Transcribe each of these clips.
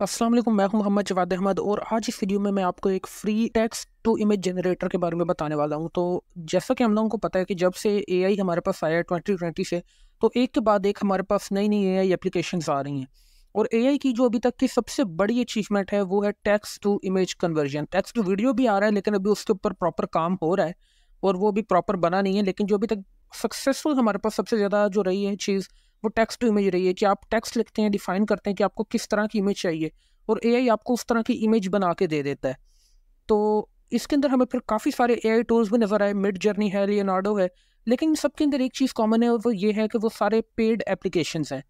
अस्सलाम वालेकुम, मैं हूं मोहम्मद जवाद अहमद और आज इस वीडियो में मैं आपको एक free text to image generator के बारे में बताने वाला हूं। तो जैसा कि हम लोगों को पता है कि जब से एआई हमारे पास आया है 2020 से, तो एक के बाद एक हमारे पास नई नई एआई एप्लीकेशंस आ रही हैं। और एआई की जो अभी तक की सबसे बड़ी अचीवमेंट है वो है text to image conversion. Text to video भी आ रहा है लेकिन अभी उसके ऊपर प्रॉपर काम हो रहा है और वो भी प्रॉपर बना नहीं है। लेकिन जो अभी तक सक्सेसफुल हमारे पास सबसे ज़्यादा जो रही है चीज़, वो टेक्स्ट टू इमेज रही है कि आप टेक्स्ट लिखते हैं, डिफाइन करते हैं कि आपको किस तरह की इमेज चाहिए और एआई आपको उस तरह की इमेज बना के दे देता है। तो इसके अंदर हमें फिर काफ़ी सारे एआई टूल्स भी नज़र आए, मिड जर्नी है, लियोनार्डो है, लेकिन सबके अंदर एक चीज़ कॉमन है और वो ये है कि वो सारे पेड एप्लीकेशंस हैं।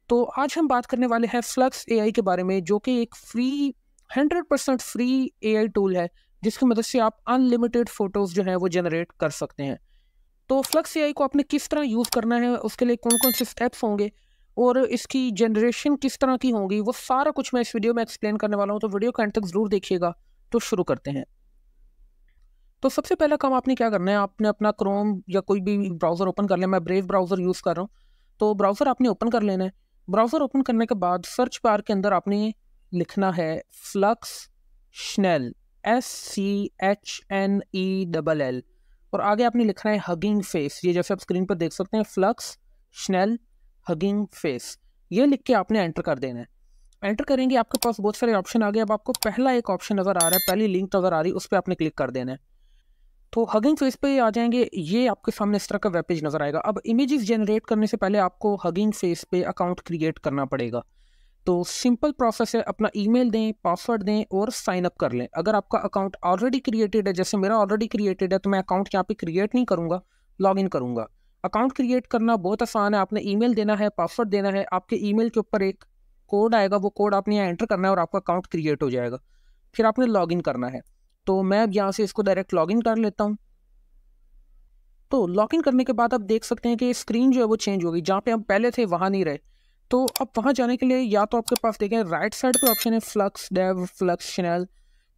तो आज हम बात करने वाले हैं फ्लक्स एआई के बारे में, जो कि एक फ्री 100% फ्री एआई टूल है जिसकी मदद से आप अनलिमिटेड फ़ोटोज़ जो हैं वो जनरेट कर सकते हैं। तो फ्लक्स एआई को आपने किस तरह यूज़ करना है, उसके लिए कौन कौन से स्टेप्स होंगे और इसकी जनरेशन किस तरह की होगी, वो सारा कुछ मैं इस वीडियो में एक्सप्लेन करने वाला हूँ। तो वीडियो को एंड तक ज़रूर देखिएगा। तो शुरू करते हैं। तो सबसे पहला काम आपने क्या करना है, आपने अपना क्रोम या कोई भी ब्राउज़र ओपन कर लेना। मैं ब्रेव ब्राउज़र यूज़ कर रहा हूँ, तो ब्राउज़र आपने ओपन कर लेना है। ब्राउज़र ओपन करने के बाद सर्च बार के अंदर आपने लिखना है फ्लक्स स्नेल, SCHNELL, और आगे आपने लिखना है हगिंग फेस। ये जैसे आप स्क्रीन पर देख सकते हैं, फ्लक्स स्नेल हगिंग फेस, ये लिख के आपने एंटर कर देना है। एंटर करेंगे आपके पास बहुत सारे ऑप्शन आ गए। अब आपको पहला एक ऑप्शन नज़र आ रहा है, पहली लिंक नज़र आ रही है, उस पर आपने क्लिक कर देना है। तो हगिंग फेस पे आ जाएंगे, ये आपके सामने इस तरह का वेब पेज नज़र आएगा। अब इमेजेस जनरेट करने से पहले आपको हगिंग फेस पे अकाउंट क्रिएट करना पड़ेगा। तो सिंपल प्रोसेस है, अपना ईमेल दें, पासवर्ड दें और साइन अप कर लें। अगर आपका अकाउंट ऑलरेडी क्रिएटेड है, जैसे मेरा ऑलरेडी क्रिएटेड है, तो मैं अकाउंट यहाँ पे क्रिएट नहीं करूँगा, लॉग इन करूँगा। अकाउंट क्रिएट करना बहुत आसान है, आपने ईमेल देना है, पासवर्ड देना है, आपके ईमेल के ऊपर एक कोड आएगा, वो कोड आपने यहाँ एंटर करना है और आपका अकाउंट क्रिएट हो जाएगा। फिर आपने लॉग इन करना है। तो मैं अब यहाँ से इसको डायरेक्ट लॉग इन कर लेता हूँ। तो लॉग इन करने के बाद आप देख सकते हैं कि स्क्रीन जो है वो चेंज हो गई, जहाँ पे हम पहले थे वहाँ नहीं रहे। तो अब वहाँ जाने के लिए या तो आपके पास देखें राइट साइड पे ऑप्शन है फ्लक्स डेव, फ्लक्स शनैल।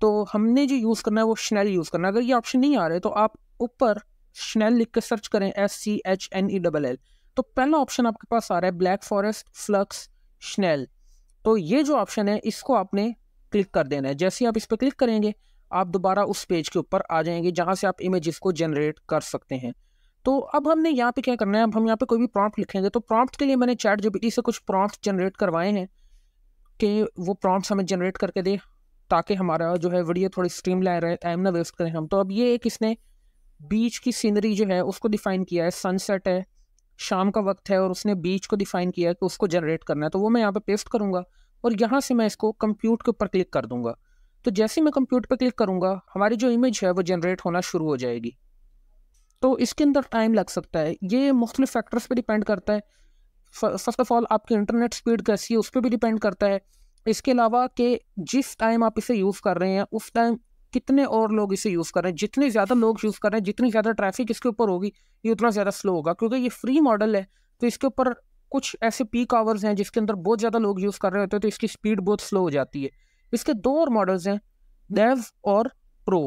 तो हमने जो यूज़ करना है वो शनैल यूज़ करना है। अगर ये ऑप्शन नहीं आ रहे तो आप ऊपर शनैल लिख के सर्च करें, SCHNELL। तो पहला ऑप्शन आपके पास आ रहा है ब्लैक फॉरेस्ट फ्लक्स शनैल। तो ये जो ऑप्शन है इसको आपने क्लिक कर देना है। जैसे ही आप इस पर क्लिक करेंगे आप दोबारा उस पेज के ऊपर आ जाएंगे जहाँ से आप इमेजेस को जनरेट कर सकते हैं। तो अब हमने यहाँ पे क्या करना है, अब हम यहाँ पे कोई भी प्रॉम्प्ट लिखेंगे। तो प्रॉम्प्ट के लिए मैंने चैट जीपीटी से कुछ प्रॉम्प्ट जनरेट करवाए हैं कि वो प्रॉम्प्ट्स हमें जनरेट करके दे, ताकि हमारा जो है वीडियो थोड़ी स्ट्रीम लाइन रहे, टाइम ना वेस्ट करें हम। तो अब ये एक इसने बीच की सीनरी जो है उसको डिफाइन किया है, सनसेट है, शाम का वक्त है और उसने बीच को डिफाइन किया है कि उसको जनरेट करना है। तो वो मैं यहाँ पे पेस्ट करूँगा और यहाँ से मैं इसको कंप्यूट के ऊपर क्लिक कर दूंगा। तो जैसे ही मैं कंप्यूट पर क्लिक करूँगा हमारी जो इमेज है वो जनरेट होना शुरू हो जाएगी। तो इसके अंदर टाइम लग सकता है, ये मुख्तलिफ फैक्टर्स पे डिपेंड करता है। फर्स्ट ऑफ ऑल आपकी इंटरनेट स्पीड कैसी है उस पर भी डिपेंड करता है। इसके अलावा कि जिस टाइम आप इसे यूज़ कर रहे हैं उस टाइम कितने और लोग इसे यूज़ कर रहे हैं। जितने ज़्यादा लोग यूज़ कर रहे हैं, जितनी ज़्यादा ट्रैफिक इसके ऊपर होगी, ये उतना ज़्यादा स्लो होगा। क्योंकि ये फ्री मॉडल है तो इसके ऊपर कुछ ऐसे पीक आवर्स हैं जिसके अंदर बहुत ज़्यादा लोग यूज़ कर रहे होते हैं, तो इसकी स्पीड बहुत स्लो हो जाती है। इसके दो और मॉडल्स हैं, डेव और प्रो,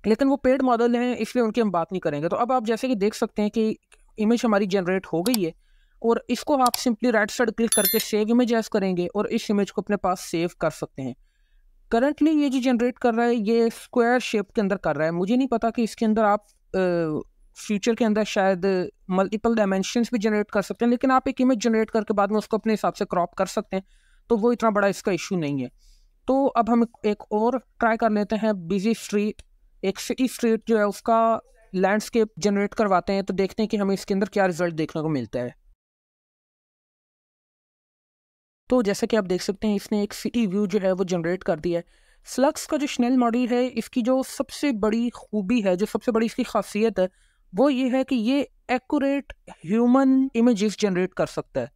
लेकिन वो पेड मॉडल हैं इसलिए उनकी हम बात नहीं करेंगे। तो अब आप जैसे कि देख सकते हैं कि इमेज हमारी जनरेट हो गई है और इसको आप सिंपली राइट साइड क्लिक करके सेव इमेज एज करेंगे और इस इमेज को अपने पास सेव कर सकते हैं। करंटली ये जो जनरेट कर रहा है ये स्क्वायर शेप के अंदर कर रहा है। मुझे नहीं पता कि इसके अंदर आप फ्यूचर के अंदर शायद मल्टीपल डायमेंशंस भी जनरेट कर सकते हैं, लेकिन आप एक इमेज जनरेट करके बाद में उसको अपने हिसाब से क्रॉप कर सकते हैं, तो वो इतना बड़ा इसका इशू नहीं है। तो अब हम एक और ट्राई कर लेते हैं, बिजी स्ट्रीट, एक सिटी स्ट्रीट जो है उसका लैंडस्केप जनरेट करवाते हैं। तो देखते हैं कि हमें इसके अंदर क्या रिजल्ट देखने को मिलता है। तो जैसे कि आप देख सकते हैं इसने एक सिटी व्यू जो है वो जनरेट कर दिया है। फ्लक्स का जो स्नेल मॉडल है इसकी जो सबसे बड़ी खूबी है, जो सबसे बड़ी इसकी खासियत है, वो ये है कि ये एक्यूरेट ह्यूमन इमेजेस जनरेट कर सकता है।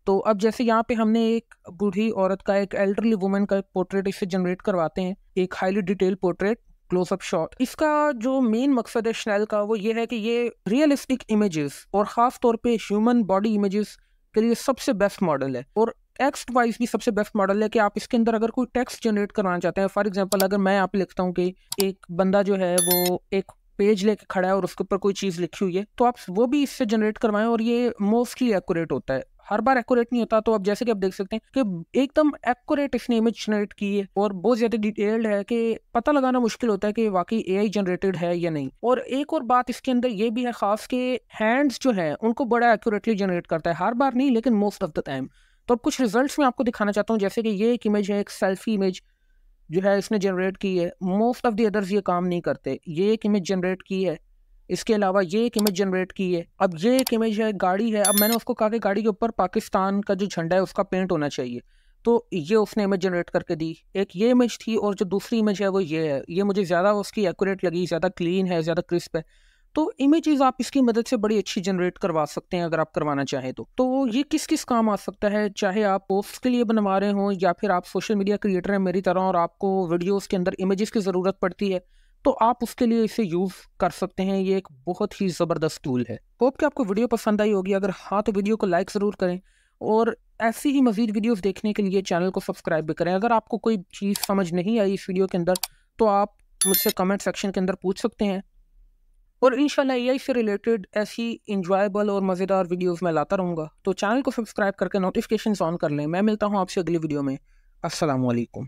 तो अब जैसे यहाँ पे हमने एक बूढ़ी औरत का, एक एल्डरली वुमेन का पोर्ट्रेट इससे जनरेट करवाते हैं, एक highly detail portrait close up shot. इसका जो मेन मकसद है स्नेल का वो ये है कि ये रियलिस्टिक इमेजेस और ख़ास तौर पे ह्यूमन बॉडी इमेजेस के लिए सबसे बेस्ट मॉडल है और टेक्स्ट वाइज भी सबसे बेस्ट मॉडल है। कि आप इसके अंदर अगर कोई टेक्स्ट जनरेट करवाना चाहते हैं, फॉर एग्जांपल अगर मैं यहाँ पे लिखता हूँ कि एक बंदा जो है वो एक पेज लेके खड़ा है और उसके ऊपर कोई चीज़ लिखी हुई है, तो आप वो भी इससे जनरेट करवाएं और ये मोस्टली एक्यूरेट होता है। हर बार एक्यूरेट नहीं होता। तो अब जैसे कि आप देख सकते हैं कि एकदम एक्यूरेट इसने इमेज जनरेट की है और बहुत ज्यादा डिटेल्ड है कि पता लगाना मुश्किल होता है कि वाकई एआई जनरेटेड है या नहीं। और एक और बात इसके अंदर ये भी है खास के हैंड्स जो है उनको बड़ा एक्यूरेटली जनरेट करता है, हर बार नहीं लेकिन मोस्ट ऑफ द टाइम। तो अब कुछ रिजल्ट्स मैं आपको दिखाना चाहता हूँ, जैसे कि ये एक इमेज है, एक सेल्फी इमेज जो है इसने जनरेट की है। मोस्ट ऑफ द अदर्स ये काम नहीं करते। ये एक इमेज जनरेट की है, इसके अलावा ये एक इमेज जनरेट की है। अब ये एक इमेज है, गाड़ी है। अब मैंने उसको कहा कि गाड़ी के ऊपर पाकिस्तान का जो झंडा है उसका पेंट होना चाहिए, तो ये उसने इमेज जनरेट करके दी। एक ये इमेज थी और जो दूसरी इमेज है वो ये है। ये मुझे ज़्यादा उसकी एक्यूरेट लगी, ज़्यादा क्लीन है, ज़्यादा क्रिस्प है। तो इमेजेस आप इसकी मदद से बड़ी अच्छी जनरेट करवा सकते हैं अगर आप करवाना चाहें तो ये किस किस काम आ सकता है, चाहे आप पोस्ट के लिए बनवा रहे हो या फिर आप सोशल मीडिया क्रिएटर हैं मेरी तरह और आपको वीडियोस के अंदर इमेजेस की ज़रूरत पड़ती है, तो आप उसके लिए इसे यूज़ कर सकते हैं। ये एक बहुत ही ज़बरदस्त टूल है। होप कि आपको वीडियो पसंद आई होगी। अगर हाँ तो वीडियो को लाइक ज़रूर करें और ऐसी ही मज़ीद वीडियोस देखने के लिए चैनल को सब्सक्राइब भी करें। अगर आपको कोई चीज़ समझ नहीं आई इस वीडियो के अंदर तो आप मुझसे कमेंट सेक्शन के अंदर पूछ सकते हैं और इंशाल्लाह एआई से रिलेटेड ऐसी इंजॉयबल और मज़ेदार वीडियोस मैं लाता रहूँगा। तो चैनल को सब्सक्राइब करके नोटिफिकेशंस ऑन कर लें। मैं मिलता हूँ आपसे अगली वीडियो में। अस्सलाम वालेकुम।